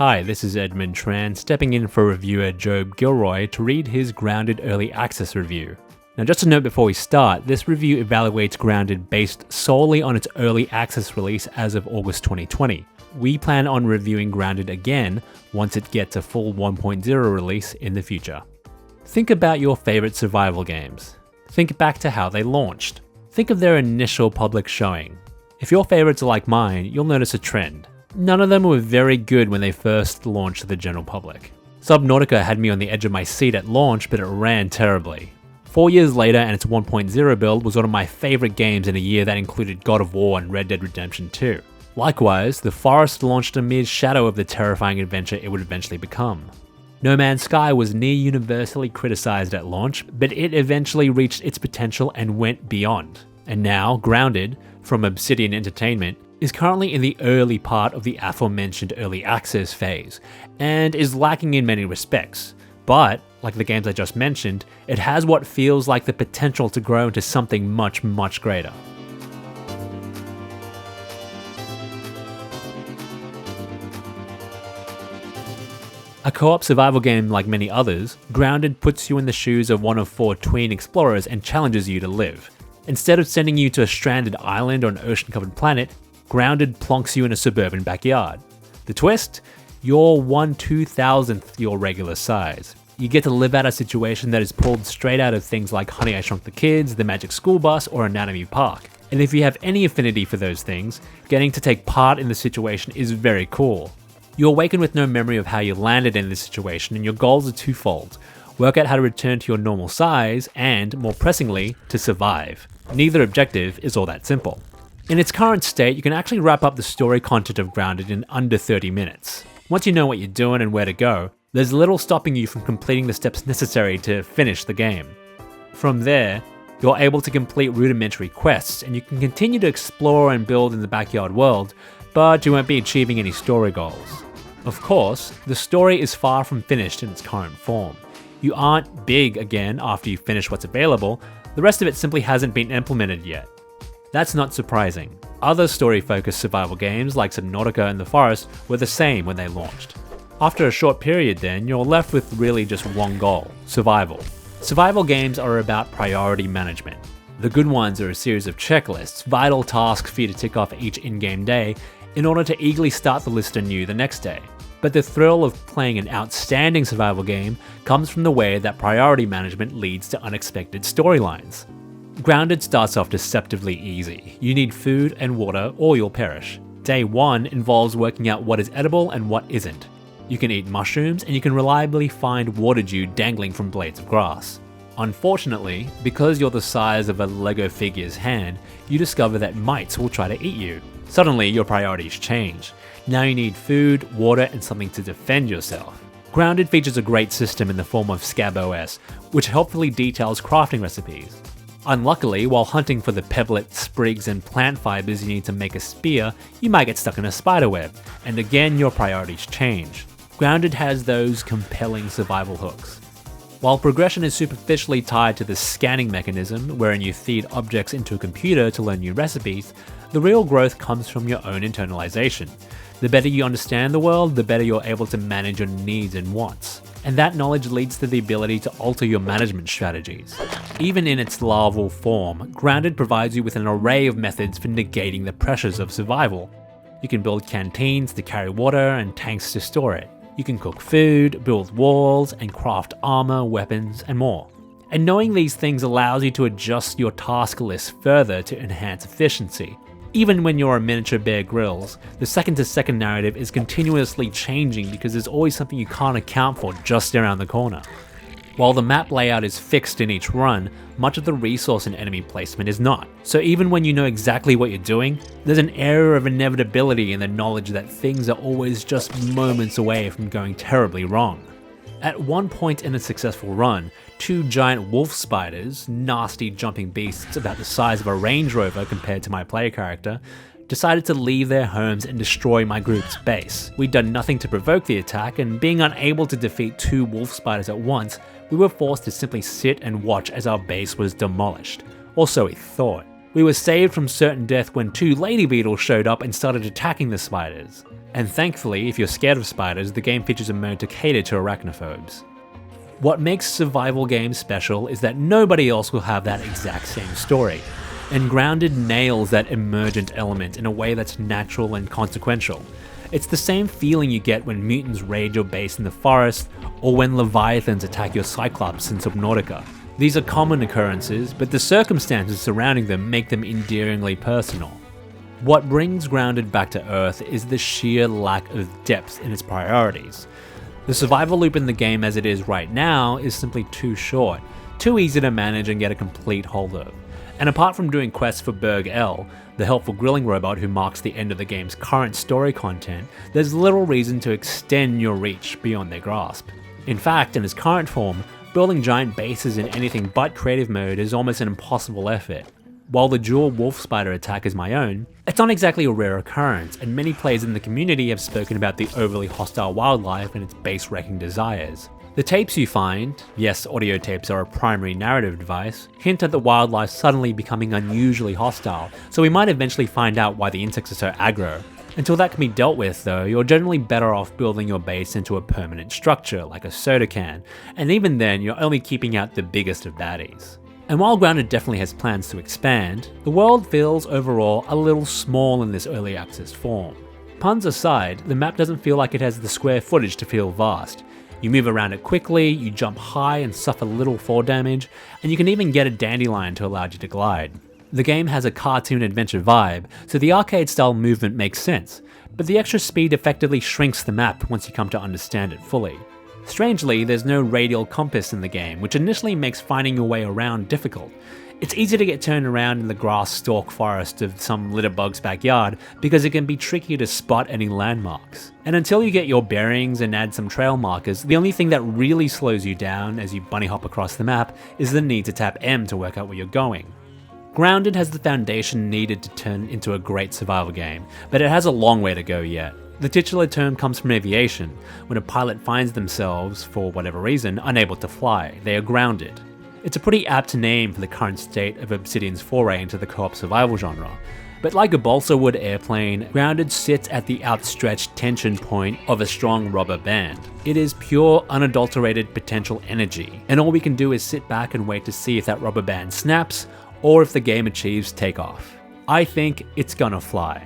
Hi, this is Edmund Tran, stepping in for reviewer Job Gilroy to read his Grounded Early Access review. Now just a note before we start, this review evaluates Grounded based solely on its early access release as of August 2020. We plan on reviewing Grounded again once it gets a full 1.0 release in the future. Think about your favorite survival games. Think back to how they launched. Think of their initial public showing. If your favorites are like mine, you'll notice a trend. None of them were very good when they first launched to the general public. Subnautica had me on the edge of my seat at launch, but it ran terribly. 4 years later, and its 1.0 build was one of my favorite games in a year that included God of War and Red Dead Redemption 2. Likewise, The Forest launched a mere shadow of the terrifying adventure it would eventually become. No Man's Sky was near universally criticized at launch, but it eventually reached its potential and went beyond. And now, Grounded, from Obsidian Entertainment, is currently in the early part of the aforementioned early access phase, and is lacking in many respects. But, like the games I just mentioned, it has what feels like the potential to grow into something much, much greater. A co-op survival game like many others, Grounded puts you in the shoes of one of four tween explorers and challenges you to live. Instead of sending you to a stranded island or an ocean-covered planet, Grounded plonks you in a suburban backyard. The twist? You're 1/2000th your regular size. You get to live out a situation that is pulled straight out of things like Honey, I Shrunk the Kids, The Magic School Bus, or Anatomy Park. And if you have any affinity for those things, getting to take part in the situation is very cool. You awaken with no memory of how you landed in this situation, and your goals are twofold. Work out how to return to your normal size, and, more pressingly, to survive. Neither objective is all that simple. In its current state, you can actually wrap up the story content of Grounded in under 30 minutes. Once you know what you're doing and where to go, there's little stopping you from completing the steps necessary to finish the game. From there, you're able to complete rudimentary quests, and you can continue to explore and build in the backyard world, but you won't be achieving any story goals. Of course, the story is far from finished in its current form. You aren't big again after you finish what's available, the rest of it simply hasn't been implemented yet. That's not surprising. Other story-focused survival games like Subnautica and The Forest were the same when they launched. After a short period then, you're left with really just one goal: survival. Survival games are about priority management. The good ones are a series of checklists, vital tasks for you to tick off each in-game day in order to eagerly start the list anew the next day. But the thrill of playing an outstanding survival game comes from the way that priority management leads to unexpected storylines. Grounded starts off deceptively easy. You need food and water or you'll perish. Day 1 involves working out what is edible and what isn't. You can eat mushrooms and you can reliably find water dew dangling from blades of grass. Unfortunately, because you're the size of a Lego figure's hand, you discover that mites will try to eat you. Suddenly, your priorities change. Now you need food, water, and something to defend yourself. Grounded features a great system in the form of Scab OS, which helpfully details crafting recipes. Unluckily, while hunting for the pebblet, sprigs, and plant fibers you need to make a spear, you might get stuck in a spiderweb, and again your priorities change. Grounded has those compelling survival hooks. While progression is superficially tied to the scanning mechanism, wherein you feed objects into a computer to learn new recipes, the real growth comes from your own internalization. The better you understand the world, the better you're able to manage your needs and wants. And that knowledge leads to the ability to alter your management strategies. Even in its larval form, Grounded provides you with an array of methods for negating the pressures of survival. You can build canteens to carry water and tanks to store it. You can cook food, build walls, and craft armor, weapons, and more. And knowing these things allows you to adjust your task list further to enhance efficiency. Even when you're a miniature Bear Grylls, the second-to-second narrative is continuously changing because there's always something you can't account for just around the corner. While the map layout is fixed in each run, much of the resource and enemy placement is not. So even when you know exactly what you're doing, there's an air of inevitability in the knowledge that things are always just moments away from going terribly wrong. At one point in a successful run, 2 giant wolf spiders, nasty jumping beasts about the size of a Range Rover compared to my player character, decided to leave their homes and destroy my group's base. We'd done nothing to provoke the attack, and being unable to defeat 2 wolf spiders at once, we were forced to simply sit and watch as our base was demolished. Or so we thought. We were saved from certain death when 2 lady beetles showed up and started attacking the spiders. And thankfully, if you're scared of spiders, the game features a mode to cater to arachnophobes. What makes survival games special is that nobody else will have that exact same story, and Grounded nails that emergent element in a way that's natural and consequential. It's the same feeling you get when mutants raid your base in the forest, or when leviathans attack your Cyclops in Subnautica. These are common occurrences, but the circumstances surrounding them make them endearingly personal. What brings Grounded back to Earth is the sheer lack of depth in its priorities. The survival loop in the game as it is right now is simply too short, too easy to manage and get a complete hold of. And apart from doing quests for Berg L, the helpful grilling robot who marks the end of the game's current story content, there's little reason to extend your reach beyond their grasp. In fact, in its current form, building giant bases in anything but creative mode is almost an impossible effort. While the dual wolf spider attack is my own, it's not exactly a rare occurrence, and many players in the community have spoken about the overly hostile wildlife and its base-wrecking desires. The tapes you find, yes, audio tapes are a primary narrative device, hint at the wildlife suddenly becoming unusually hostile, so we might eventually find out why the insects are so aggro. Until that can be dealt with though, you're generally better off building your base into a permanent structure, like a soda can, and even then you're only keeping out the biggest of baddies. And while Grounded definitely has plans to expand, the world feels overall a little small in this early access form. Puns aside, the map doesn't feel like it has the square footage to feel vast. You move around it quickly, you jump high and suffer little fall damage, and you can even get a dandelion to allow you to glide. The game has a cartoon adventure vibe, so the arcade style movement makes sense, but the extra speed effectively shrinks the map once you come to understand it fully. Strangely, there's no radial compass in the game, which initially makes finding your way around difficult. It's easy to get turned around in the grass stalk forest of some litterbug's backyard because it can be tricky to spot any landmarks. And until you get your bearings and add some trail markers, the only thing that really slows you down as you bunny hop across the map is the need to tap M to work out where you're going. Grounded has the foundation needed to turn into a great survival game, but it has a long way to go yet. The titular term comes from aviation. When a pilot finds themselves, for whatever reason, unable to fly, they are grounded. It's a pretty apt name for the current state of Obsidian's foray into the co-op survival genre. But like a balsa wood airplane, Grounded sits at the outstretched tension point of a strong rubber band. It is pure, unadulterated potential energy, and all we can do is sit back and wait to see if that rubber band snaps, or if the game achieves takeoff. I think it's gonna fly.